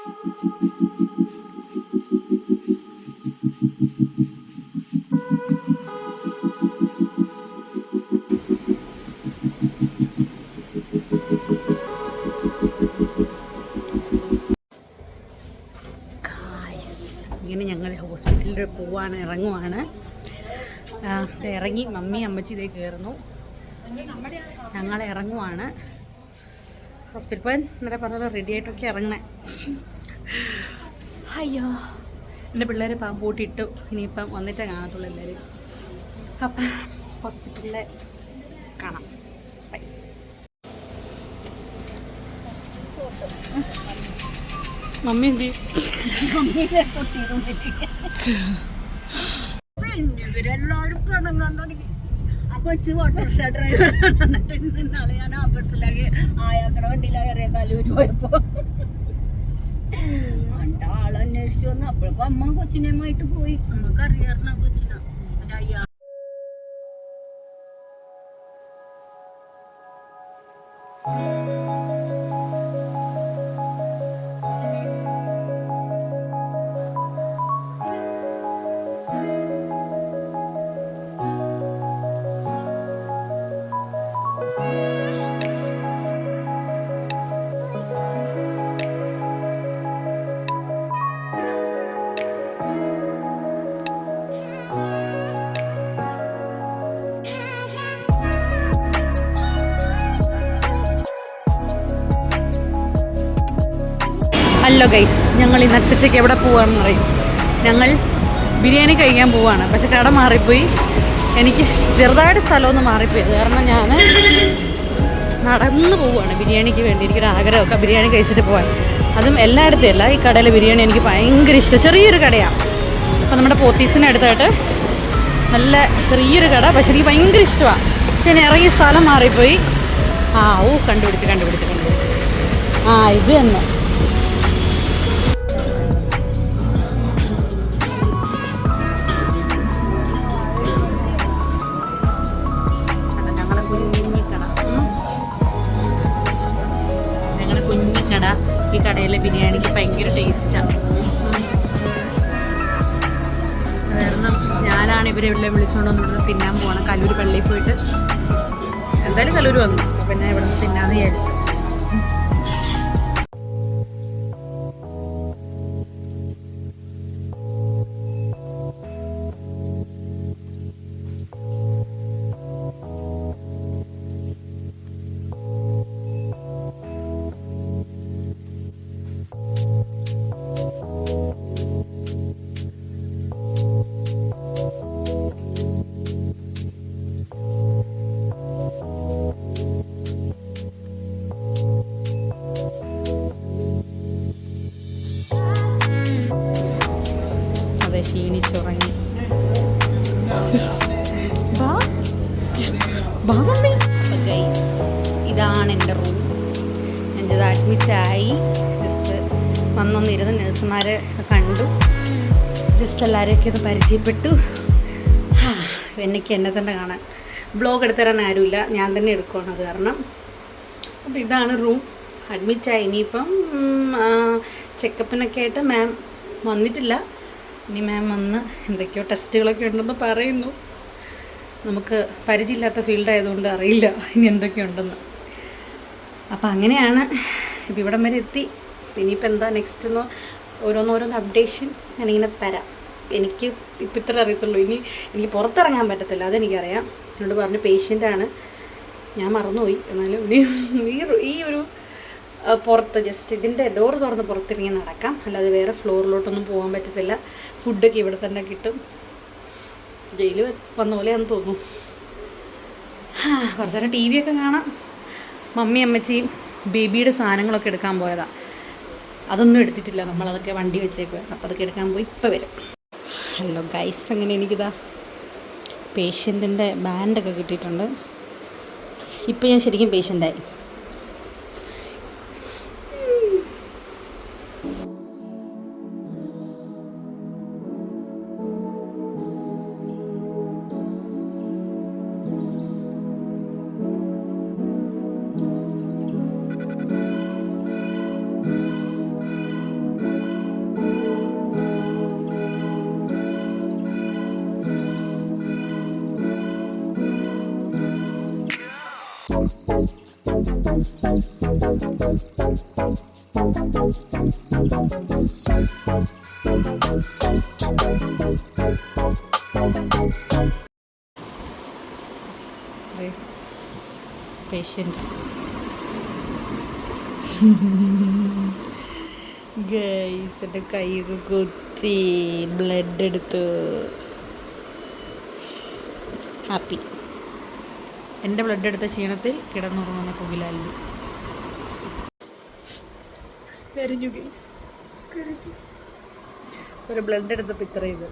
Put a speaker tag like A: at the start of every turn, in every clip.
A: ഇങ്ങനെ ഞങ്ങൾ ഹോസ്പിറ്റലിൽ പോവാണ്, ഇറങ്ങുവാണ്. ഇറങ്ങി മമ്മി അമ്മച്ചി ഇതേ കയറുന്നു. ഞങ്ങൾ ഇറങ്ങുവാണ്. ഹോസ്പിറ്റൽ പോയി ഇന്നലെ പറഞ്ഞത് റെഡി ആയിട്ടൊക്കെ ഇറങ്ങണേ. അയ്യോ, എൻ്റെ പിള്ളേർ പൂട്ടിയിട്ടു. ഇനിയിപ്പം വന്നിട്ടേ കാണത്തുള്ളൂ എല്ലാവരും. അപ്പം ഹോസ്പിറ്റലിൽ കാണാം. ബൈ. മമ്മി എന്ത്
B: ഇവരെല്ലാവരും പിണങ്ങാൻ തുടങ്ങി. ആ കൊച്ചു ഓട്ടോറിക്ഷ ഡ്രൈവർ ഇന്നാളെ ഞാൻ ആ ബസ്സിലാകെ ആയാക്കണ വണ്ടിയിലാ കയറിയ കലൂര് പോയപ്പോ ആളന്വേഷിച്ചു വന്നു. അപ്പോഴേക്കും അമ്മ കൊച്ചിനെയുമായിട്ട് പോയി. നമുക്ക് അറിയാറുന്ന കൊച്ചിനെ അയ്യാ.
A: ഹലോ ഗൈസ്, ഞങ്ങൾ ഈ നട്ടുച്ചയ്ക്ക് എവിടെ പോവാണെന്ന് പറയും. ഞങ്ങൾ ബിരിയാണി കഴിക്കാൻ പോവാണ്. പക്ഷെ കട മാറിപ്പോയി. എനിക്ക് ചെറുതായിട്ട് സ്ഥലമൊന്നും മാറിപ്പോയി. കാരണം ഞാൻ നടന്നു പോവുകയാണ് ബിരിയാണിക്ക് വേണ്ടി. എനിക്കൊരു ആഗ്രഹമൊക്കെ ബിരിയാണി കഴിച്ചിട്ട് പോകാൻ. അതും എല്ലായിടത്തും അല്ല. ഈ കടയിലെ ബിരിയാണി എനിക്ക് ഭയങ്കര ഇഷ്ടം. ചെറിയൊരു കടയാണ്. അപ്പോൾ നമ്മുടെ പോത്തീസിനടുത്തായിട്ട് നല്ല ചെറിയൊരു കട. പക്ഷെ എനിക്ക് ഭയങ്കര ഇഷ്ടമാണ്. പക്ഷെ ഞാൻ ഇറങ്ങിയ സ്ഥലം മാറിപ്പോയി. കണ്ടുപിടിച്ച് ഇത് തന്നെ. കുഞ്ഞിക്കട. ഈ കടയിലെ ബിരിയാണിക്ക് ഭയങ്കര ടേസ്റ്റാണ്. കാരണം ഞാനാണ് ഇവരെ ഇവിടെ വിളിച്ചുകൊണ്ട് വന്ന് ഇവിടുന്ന് തിന്നാൻ പോകണം. കല്ലൂർ പള്ളിയിൽ പോയിട്ട് എന്തായാലും കല്ലൂർ വന്നു. പിന്നെ ഇവിടുന്ന് തിന്നാന്ന് വിചാരിച്ചു. ക്ഷീണിച്ചുറങ്ങി. ഇതാണ് എൻ്റെ റൂം. എൻ്റെത് അഡ്മിറ്റായി. ജസ്റ്റ് വന്നൊന്നിരുന്ന് നഴ്സുമാരെ കണ്ടു. ജസ്റ്റ് എല്ലാവരെയൊക്കെ ഒന്ന് പരിചയപ്പെട്ടു. എനിക്ക് എന്നെ തന്നെ കാണാൻ ബ്ലോഗ് എടുത്തരാൻ ആരുമില്ല. ഞാൻ തന്നെ എടുക്കുകയാണ്. അത് കാരണം അപ്പോൾ ഇതാണ് റൂം. അഡ്മിറ്റായി. ഇനിയിപ്പം ചെക്കപ്പിനൊക്കെ ആയിട്ട് മാം വന്നിട്ടില്ല. ഇനി മാം വന്ന് എന്തൊക്കെയോ ടെസ്റ്റുകളൊക്കെ ഉണ്ടെന്ന് പറയുന്നു. നമുക്ക് പരിചയമില്ലാത്ത ഫീൽഡായതുകൊണ്ട് അറിയില്ല ഇനി എന്തൊക്കെയുണ്ടെന്ന്. അപ്പം അങ്ങനെയാണ്. ഇപ്പം ഇവിടം വരെ എത്തി. ഇനിയിപ്പോൾ എന്താ നെക്സ്റ്റ് എന്ന് ഓരോന്നോരോന്ന് അപ്ഡേഷൻ ഞാനിങ്ങനെ തരാം. എനിക്ക് ഇപ്പം ഇത്ര അറിയത്തുള്ളൂ. ഇനി എനിക്ക് പുറത്തിറങ്ങാൻ പറ്റത്തില്ല, അതെനിക്കറിയാം. എന്നോട് പറഞ്ഞ് പേഷ്യൻ്റാണ്. ഞാൻ മറന്നുപോയി. എന്നാലും ഈ ഒരു പുറത്ത് ജസ്റ്റ് ഇതിൻ്റെ ഡോറ് തുറന്ന് പുറത്തിറങ്ങി നടക്കാം. അല്ലാതെ വേറെ ഫ്ലോറിലോട്ടൊന്നും പോകാൻ പറ്റത്തില്ല. ഫുഡൊക്കെ ഇവിടെ തന്നെ കിട്ടും. ജയിലിൽ വന്ന പോലെയാണെന്ന് തോന്നുന്നു. കുറച്ച് നേരം ടി വിയൊക്കെ കാണാം. മമ്മി അമ്മച്ചിയും ബേബിയുടെ സാധനങ്ങളൊക്കെ എടുക്കാൻ പോയതാണ്. അതൊന്നും എടുത്തിട്ടില്ല. നമ്മളതൊക്കെ വണ്ടി വെച്ചേക്കുവാണ്. അപ്പോൾ അതൊക്കെ എടുക്കാൻ പോയി ഇപ്പോൾ വരും. ഹലോ ഗൈസ്, അങ്ങനെ എനിക്കിതാ പേഷ്യൻറ്റിൻ്റെ ബാൻഡൊക്കെ കിട്ടിയിട്ടുണ്ട്. ഇപ്പോൾ ഞാൻ ശരിക്കും പേഷ്യൻ്റായി. പേഷ്യൻ്റ് ഗൈസ്, എൻ്റെ കൈയൊക്കെ കുത്തി ബ്ലഡ് എടുത്ത്. ഹാപ്പി. എൻ്റെ ബ്ലഡ് എടുത്ത ക്ഷീണത്തിൽ കിടന്നുറങ്ങുന്ന പുകിലാലി കരഞ്ഞു ഗൈസ്, കരഞ്ഞു. ഒരു ബ്ലഡ് എടുത്തപ്പോൾ ഇത്ര ഇത്.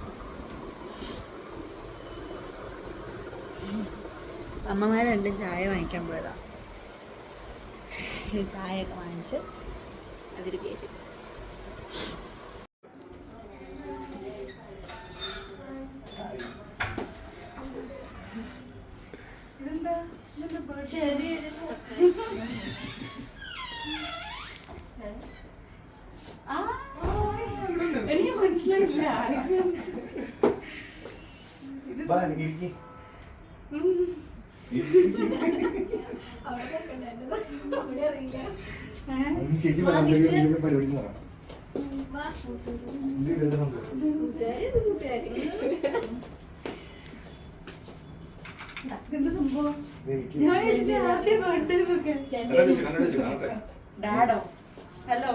A: അമ്മമാർ രണ്ടും ചായ വാങ്ങിക്കാൻ പോയതാ. ചായയൊക്കെ വാങ്ങിച്ച് അതിൽ കയറ്റി. എനിക്ക് മനസ്സിലായില്ല.
C: ചേച്ചി പരിപാടി
A: എന്താ സംഭവം? ഡാഡോ ഹലോ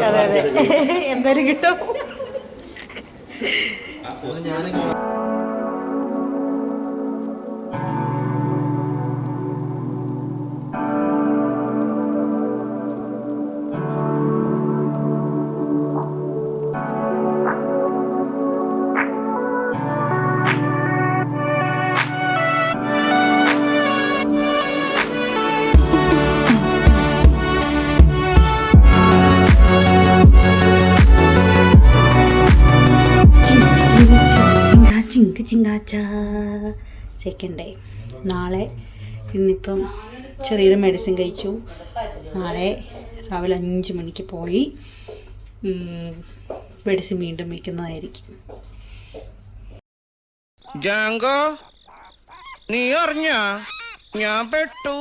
A: അതെ അതെ, എന്തായാലും കിട്ടും. ചിങ്കാച്ച സെക്കൻഡ് ഡേ. നാളെ ഇന്നിപ്പം ചെറിയൊരു മെഡിസിൻ കഴിച്ചു. നാളെ രാവിലെ 5 മണിക്ക് പോയി മെഡിസിൻ വീണ്ടും വയ്ക്കുന്നതായിരിക്കും.
D: ജാങ്കോ, നീ അറിഞ്ഞ ഞാൻ പെട്ടു.